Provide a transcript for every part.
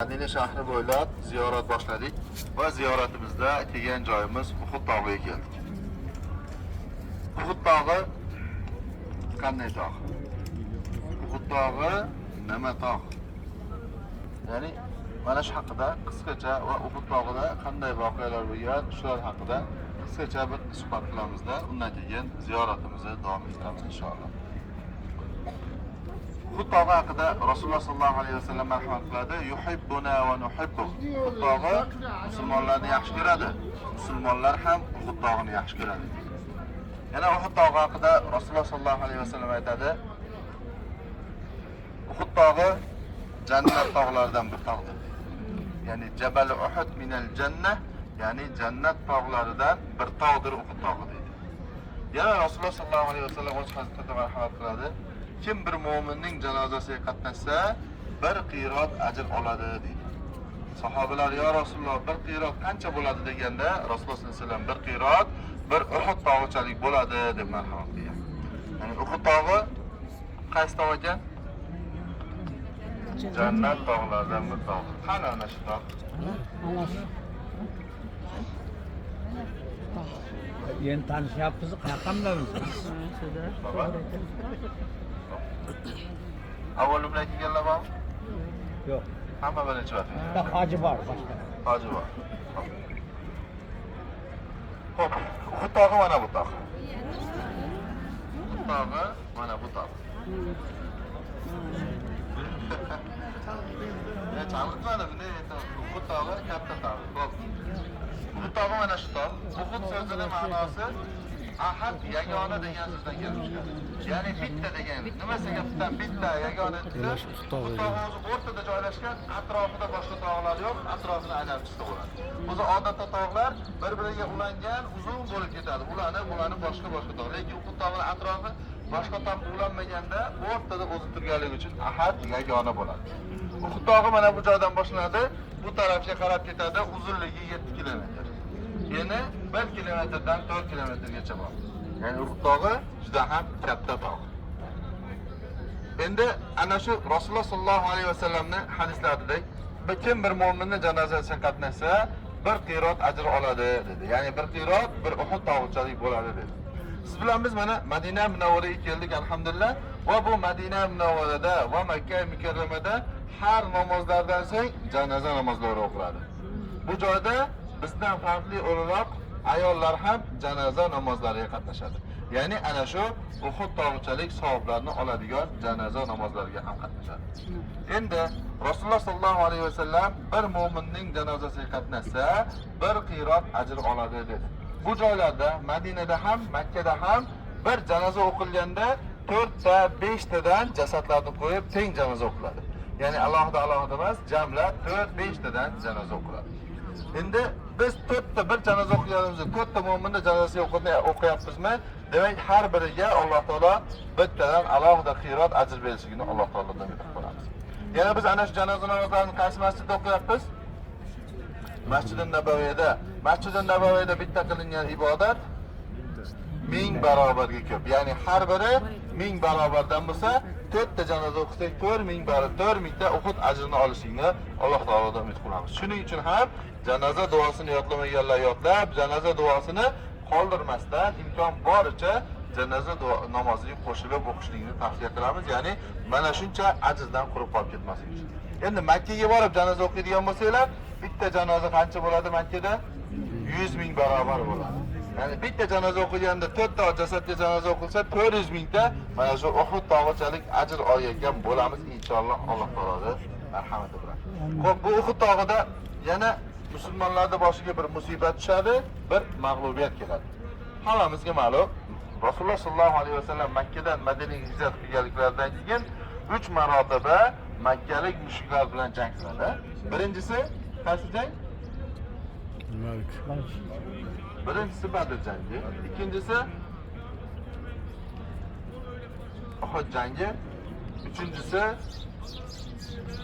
Madina shahri bo'ylab ziyorat boshladik va ziyoratimizda kelgan joyimiz Uhud tog'iga keldik. Uhud tog'i qanday tog'? Uhud tog'i nima tog'? Ya'ni mana shu haqida qisqacha va Uhud tog'ida qanday voqealar bo'lgan, shular haqida qisqacha bir suhbat qilamizda, undan keyin ziyoratimizni davom ettiramiz inshaalloh. Uhud tog'i haqida Rasululloh sollallohu alayhi vasallam marhamat qiladi. Yuhibbuna va nuhibbu. Uhud tog'i musulmonlarni yaxshi ko'radi. Musulmonlar ham Uhud tog'ini yaxshi ko'radi. Yana Uhud tog'i haqida Rasululloh sollallohu alayhi vasallam aytadi. Uhud tog'i jannat tog'laridan bir tog'dir. Ya'ni Jabal Uhud minal jannah, ya'ni jannat tog'laridan bir tog'dir Uhud tog'i deydi. Yana Rasululloh sollallohu alayhi vasallam o'z hadisida marhamat qiladi. Kim bir mo'minning janozasiga qatnashsa, bir qirot ajr oladi deydi. Sahobalar yo Rasululloh bir qirot qancha bo'ladi deganda, Rasululloh sollallohu alayhi vasallam bir qirot bir Uhud tog'ichalik bo'ladi deb marhamat qilgan. Ya'ni Uhud tog'i qaysi tog' ekan? Jannat tog'laridan bir tog'. Qani ana shu tog'? Yeni tanishyapmiz, qayerqamdamiz? Avval bilan kelganlar bormi? Yo'q. Hamma birinchi bor. Hoji bor boshqa. Hoji bor. Xo'p, Uhud tog'i mana bu tog'. Uhud tog'i mana bu tog'. Ya chalg'itmadi buni, Uhud tog'i katta tog'. Xo'p. Uhud tog'i mana shu tog'. Uhud so'zining ma'nosi ahad, yagona degan so'zdan kelib chiqadi. Ya'ni bitta degan. Nima sababdan bitta yagona desa, Uhud tog'i o'zi o'rtada joylashgan, atrofida boshqa tog'lar yo'q, atrofini aylab chiqsa bo'ladi. O'zi odatda tog'lar bir-biriga ulangan, uzun bo'lib ketadi. Ulanib boshqa tog'. Lekin Uhud tog'ining atrofi boshqa tog' ulanmaganda, o'rtada o'zi turganligi uchun ahad, yagona bo'ladi. Uhud tog'i mana bu joydan boshlanadi, bu tarafga qarab ketadi, uzunligi 7 kilometr. Yana 1 kilometrdan 4 kilometrgacha bor. Ya'ni Uhud tog'i juda ham katta tog'. Endi ana shu Rasululloh sollallohu alayhi vasallamning hadislaridek, kim bir mo'minning janozasiga qatnashsa, bir qirot ajr oladi dedi. Ya'ni bir qirot bir Uhud tog'ichalik bo'ladi dedi. Siz bilan biz mana Madina Munavvaraga keldik alhamdulillah va bu Madina Munavvarada va Makka mukarramada har namozlardan so'ng janoza namozlari o'qiladi. Bu joyda bizdan farqli o'laroq ayollar ham janoza namozlariga qatnashadi. Ya'ni ana shu Uhud tog'ichalik savoblarni oladigan janoza namozlariga ham qatnashadi. Endi Rasululloh sollallohu alayhi vasallam bir mo'minning janozasiga qatnashsa, bir qirot ajr oladi dedi. Bu joylarda Madinada ham, Makkada ham bir janoza o'qilganda 4 ta, 5 tadan jasadlarni qo'yib teng janoza o'qiladi. Ya'ni alohida emas, jamlab 4-5 tadan janoza o'qiladi. Endi biz 4 ta bir janoza o'qiganimizda 4 ta mo'minning janozasiga o'qiyapmizmi? Demak, har biriga Alloh taolo bittadan alohida qirot ajr berishini Alloh taolodan umid qilamiz. Yana biz ana shu janoza namozlarini qaysi masjidda o'qiyapmiz? Masjid-i Nabaviyda. Masjid-i Nabaviyda bitta qilingan ibodat 1000 barobarga ko'p. Ya'ni har biri 1000 barobardan bo'lsa, 4 ta janoza o'qisak 4000 ta Uhud ajrini olishingni Alloh taolodan umid qilamiz. Shuning uchun ham janoza duosini yodlamaganlar yodlab, janoza duosini qoldirmasdan imkon boricha janoza namoziga qo'shilib o'qishlikni tavsiya qilamiz. Ya'ni mana shuncha ajrdan quruq qolib ketmaslik uchun. Endi Makkaga borib janoza o'qiydigan bo'lsanglar, bitta janoza qancha bo'ladi Makkada? 100,000 barobar bo'ladi. Ya'ni bitta janoza o'qiganda 4 ta jasadga janoza o'qilsa 400,000 ta mana shu Uhud tog'ichalik ajr olgan bo'lamiz inshaalloh Alloh taoloning marhamati bilan. Xo'p, bu Uhud tog'ida yana musulmonlarning boshiga bir musibat tushadi, bir mag'lubiyat keladi. Hammamizga ma'lum, Rasululloh sollallohu alayhi vasallam Makkadan Madinaga hijrat qilganliklaridan keyin 3 marotaba makkalik mushriklar bilan jang qiladi. Birinchisi qaysi jang? Birinchisi Badr jangi, ikkinchisi Uhud jangi, uchinchisi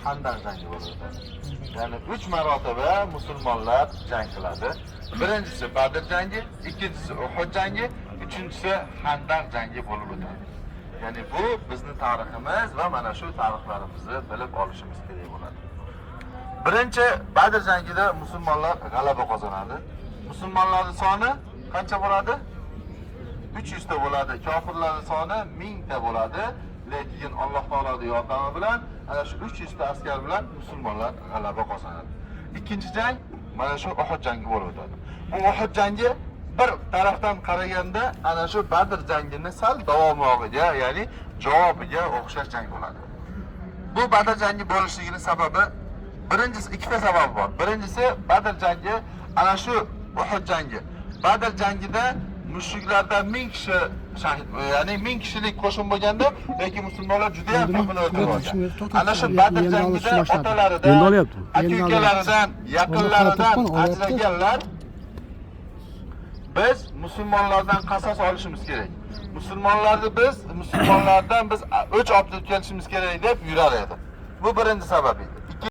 Handaq jangi bo'ladi. Ya'ni 3 marotaba musulmonlar jang qiladi. Birinchisi Badr jangi, ikkinchisi Uhud jangi, uchinchisi Handaq jangi bo'lib o'tadi. Ya'ni bu bizning tariximiz va mana shu tarixlarimizni bilib olishimiz kerak bo'ladi. Birinchi Badr jangida musulmonlar g'alaba qozonadi. Musulmonlarning soni qancha bo'ladi? 300 ta bo'ladi. Kofirlarning soni 1000 ta bo'ladi. Lekin Alloh taoloning yordami bilan ana shu 300 ta askar bilan musulmonlar g'alaba qozonadi. Ikkinchi jang mana shu Uhud jangi bo'lib o'tadi. Bu Uhud jangi bir tarafdan qaraganda ana shu Badr jangini sal davomiyga, ya'ni javobiga o'xshash jang bo'ladi. Bu Badr jangi bo'lishligining sababi birinchisi ikkita sabab bor. Birinchisi Badr jangi ana shu Uhud jangi. Badr jangida mushriklardan 1000 kishi shahid, ya'ni 1000 kishilik qo'shin bo'lganda, lekin musulmonlar juda ham ko'pini o'ldirib olgan. Ana shu Badr jangida otalaridan, aka-ukalaridan, yaqinlaridan ajraganlar biz musulmonlardan qasos olishimiz kerak. Musulmonlardan biz o'ch olib kelishimiz kerak deb yurar edi. Bu birinchi sababi.